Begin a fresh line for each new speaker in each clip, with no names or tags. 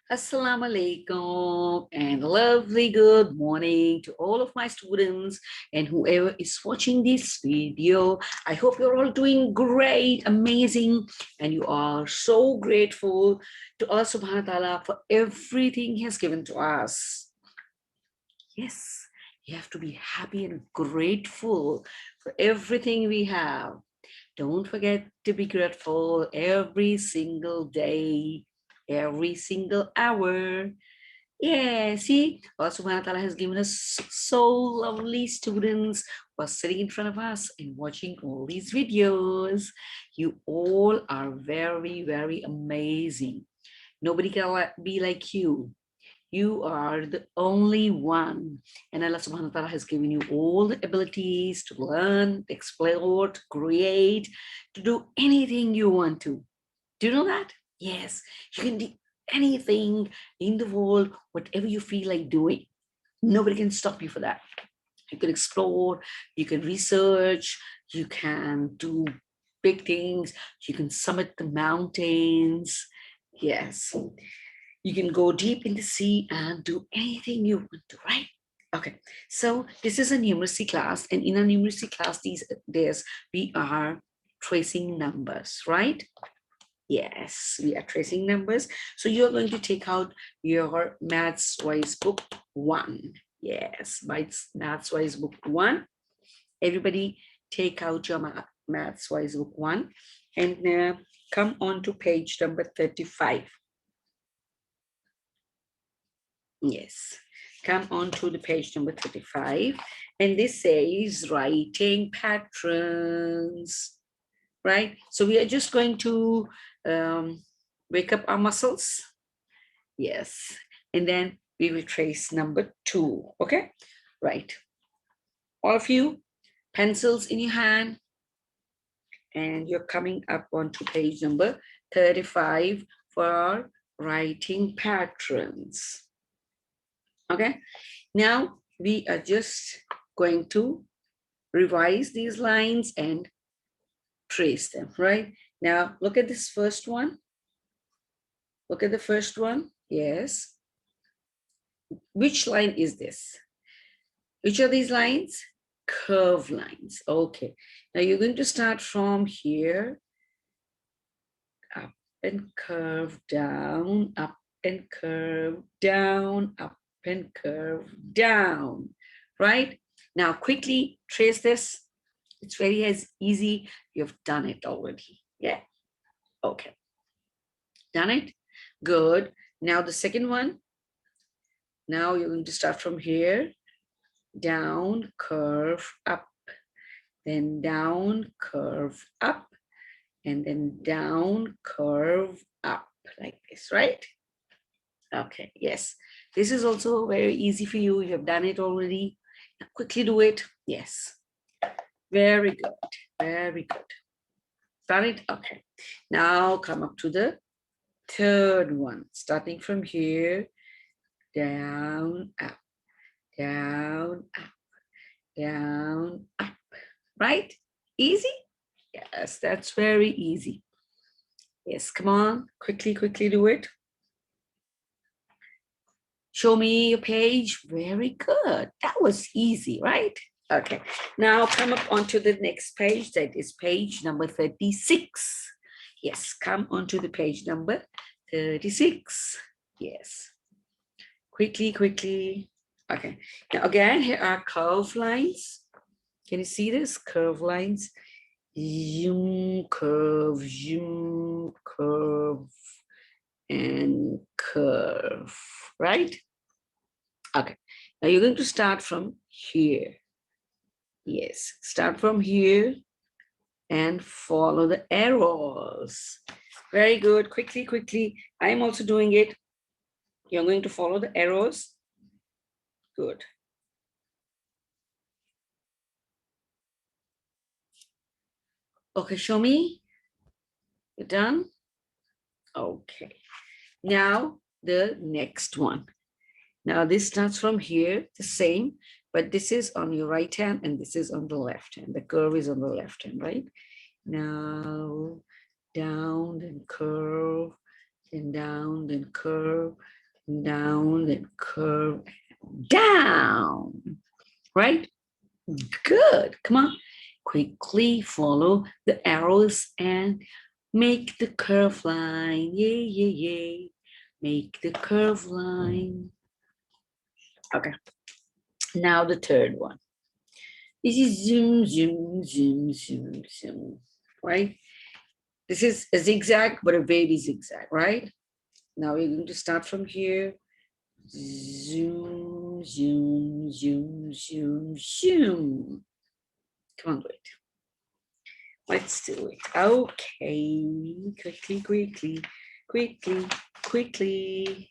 Assalamu alaikum and lovely good morning to all of my students and whoever is watching this video. I hope you're all doing great, amazing, and you are so grateful to Allah subhanahu wa ta'ala for everything He has given to us. Yes, you have to be happy and grateful for everything we have. Don't forget to be grateful every single day, every single hour. Yeah, see, Allah subhanahu wa ta'ala has given us so lovely students who are sitting in front of us and watching all these videos. You all are very, very amazing. Nobody can be like you. You are the only one. And Allah subhanahu wa ta'ala has given you all the abilities to learn, to explore, to create, to do anything you want to. Do you know that? Yes, you can do anything in the world, whatever you feel like doing. Nobody can stop you for that. You can explore, you can research, you can do big things, you can summit the mountains. Yes, you can go deep in the sea and do anything you want to, right? Okay, so this is a numeracy class, and in a numeracy class these days we are tracing numbers, right? Yes, we are tracing numbers. So you're going to take out your Maths Wise book 1. Yes, Maths Wise book 1. Everybody take out your Maths Wise book 1 and come on to page number 35. Yes, come on to the page number 35. And this says writing patterns, right? So we are just going to wake up our muscles. Yes, and then we will trace number 2, okay? Right. All of you, pencils in your hand, and you're coming up onto page number 35 for writing patterns. Okay, now we are just going to revise these lines and trace them, right? Now look at this first one. Look at the first one. Yes. Which line is this? Which are these lines? Curve lines. Okay. Now you're going to start from here, up and curve down, up and curve down, up and curve down, right? Now quickly trace this. It's very as easy. You've done it already. Yeah. Okay. Done it? Good. Now the second one. Now you're going to start from here, down, curve, up, then down, curve, up, and then down, curve, up, like this, right? Okay, yes. This is also very easy for you. You have done it already. Now quickly do it. Yes. Very good. Very good. Done it? Okay. Now come up to the third one. Starting from here, down, up, down, up, down, up, right? Easy? Yes, that's very easy. Yes, come on, quickly do it. Show me your page. Very good. That was easy, right? Okay, now come up onto the next page. That is page number 36. Yes, come onto the page number 36. Yes. Quickly. Okay, now again, here are curve lines. Can you see this? Curve lines. Zoom, curve, and curve, right? Okay, now you're going to start from here. Yes, start from here and follow the arrows. Very good. Quickly. I'm also doing it. You're going to follow the arrows. Good. Okay, show me. You're done? Okay. Now the next one. Now this starts from here, the same, but this is on your right hand and this is on the left hand. The curve is on the left hand, right? Now down, then curve, then down, then curve, down, then curve, down, right? Good, come on. Quickly follow the arrows and make the curve line, yay, yay, yay. Make the curve line. Okay, now the third one. This is zoom, zoom, zoom, zoom, zoom, right? This is a zigzag, but a baby zigzag, right? Now we're going to start from here. Zoom, zoom, zoom, zoom, zoom. Come on, wait. Let's do it. Okay, quickly, quickly, quickly, quickly.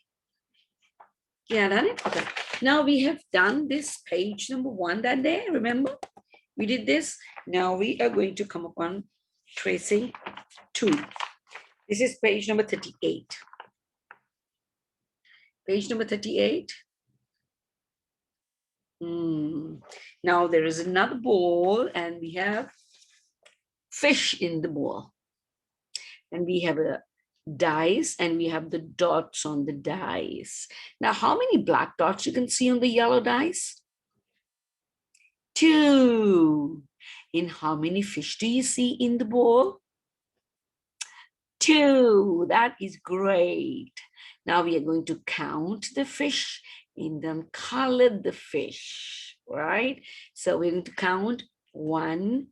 Yeah, done it? Okay. Now we have done this page number 1 that day, remember? We did this. Now we are going to come upon tracing 2. This is page number 38. Page number 38. Now there is another ball and we have fish in the ball. And we have a dice and we have the dots on the dice. Now, how many black dots you can see on the yellow dice? 2. And how many fish do you see in the bowl? 2. That is great. Now we are going to count the fish and then color the fish, right? So we're going to count 1,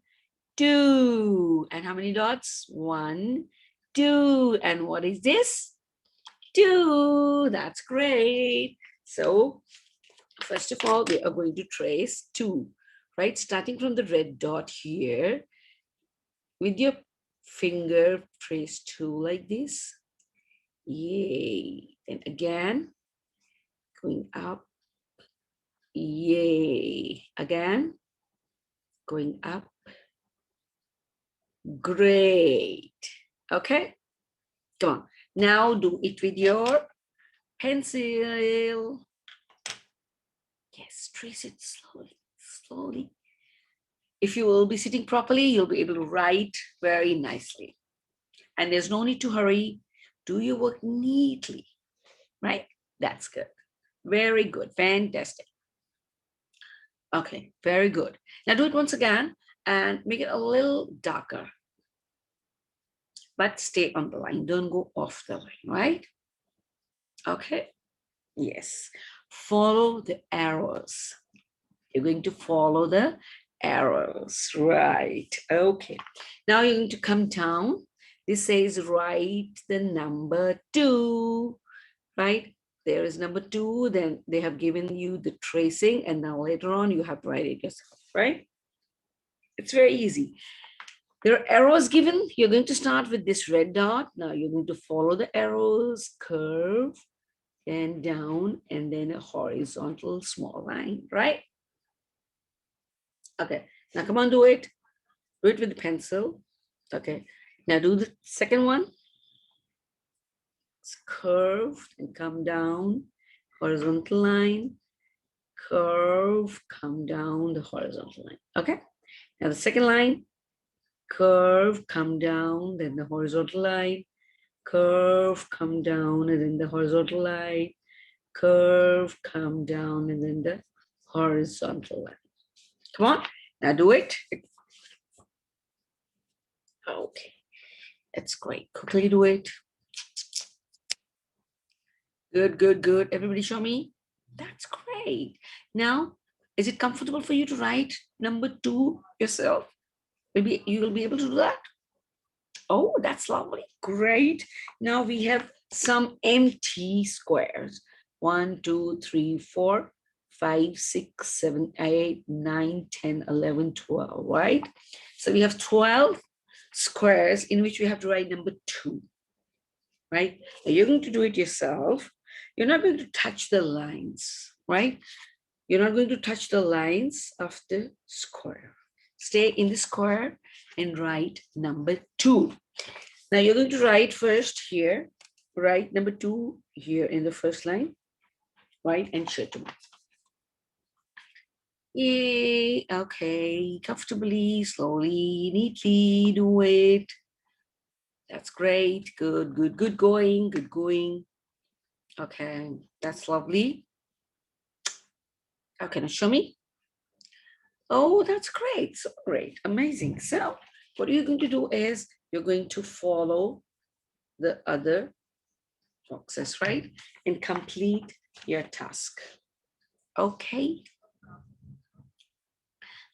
2. And how many dots? 1, 2. And what is this? 2. That's great. So first of all, we are going to trace 2, right? Starting from the red dot here, with your finger, trace 2 like this. Yay. And again, going up. Yay. Again, going up. Great. Okay. Come on. Now do it with your pencil. Yes, trace it slowly, slowly. If you will be sitting properly, you'll be able to write very nicely. And there's no need to hurry. Do your work neatly, right? That's good. Very good. Fantastic. Okay, very good. Now do it once again and make it a little darker. But stay on the line. Don't go off the line, right? Okay. Yes. Follow the arrows. You're going to follow the arrows, right? Okay. Now you're going to come down. This says write the number 2, right? There is number 2. Then they have given you the tracing, and now later on you have to write it yourself, right? It's very easy. There are arrows given. You're going to start with this red dot. Now you're going to follow the arrows, curve, and down, and then a horizontal small line, right? Okay, now come on, do it. Do it with the pencil. Okay, now do the second one. It's curved and come down, horizontal line, curve, come down the horizontal line. Okay, now the second line, curve, come down, then the horizontal line, curve, come down, and then the horizontal line, curve, come down, and then the horizontal line. Come on, now do it. Okay, that's great. Quickly do it. Good, good, good. Everybody show me. That's great. Now, is it comfortable for you to write number 2 yourself? Maybe you will be able to do that. Oh, that's lovely. Great. Now we have some empty squares. 1, 2, 3, 4, 5, 6, 7, 8, 9, 10, 11, 12, right? So we have 12 squares in which we have to write number 2, right? Now you're going to do it yourself. You're not going to touch the lines, right? You're not going to touch the lines of the square. Stay in the square and write number 2. Now you're going to write first here, write number 2 here in the first line, right? And show to me. Yay, okay, comfortably, slowly, neatly do it. That's great, good, good, good going, good going. Okay, that's lovely. Okay, now show me. Oh, that's great. So great. Amazing. So what you're going to do is you're going to follow the other boxes, right? And complete your task. Okay.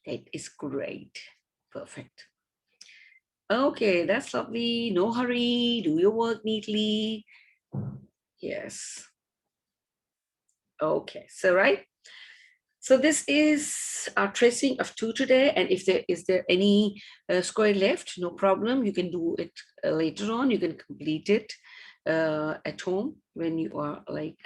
That is great. Perfect. Okay, that's lovely. No hurry. Do your work neatly. Yes. Okay. So, right. So this is our tracing of 2 today. And if there is there any square left, no problem. You can do it later on. You can complete it at home when you are like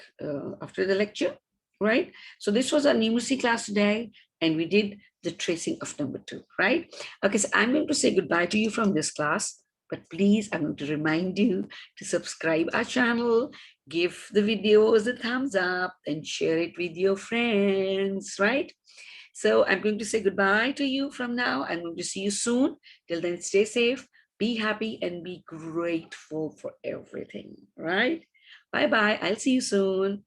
after the lecture, right? So this was our numeracy class today, and we did the tracing of number 2, right? Okay, so I'm going to say goodbye to you from this class, but please, I'm going to remind you to subscribe our channel, give the videos a thumbs up, and share it with your friends, right? So I'm going to say goodbye to you from now. I'm going to see you soon. Till then, stay safe, be happy, and be grateful for everything, right? Bye-bye. I'll see you soon.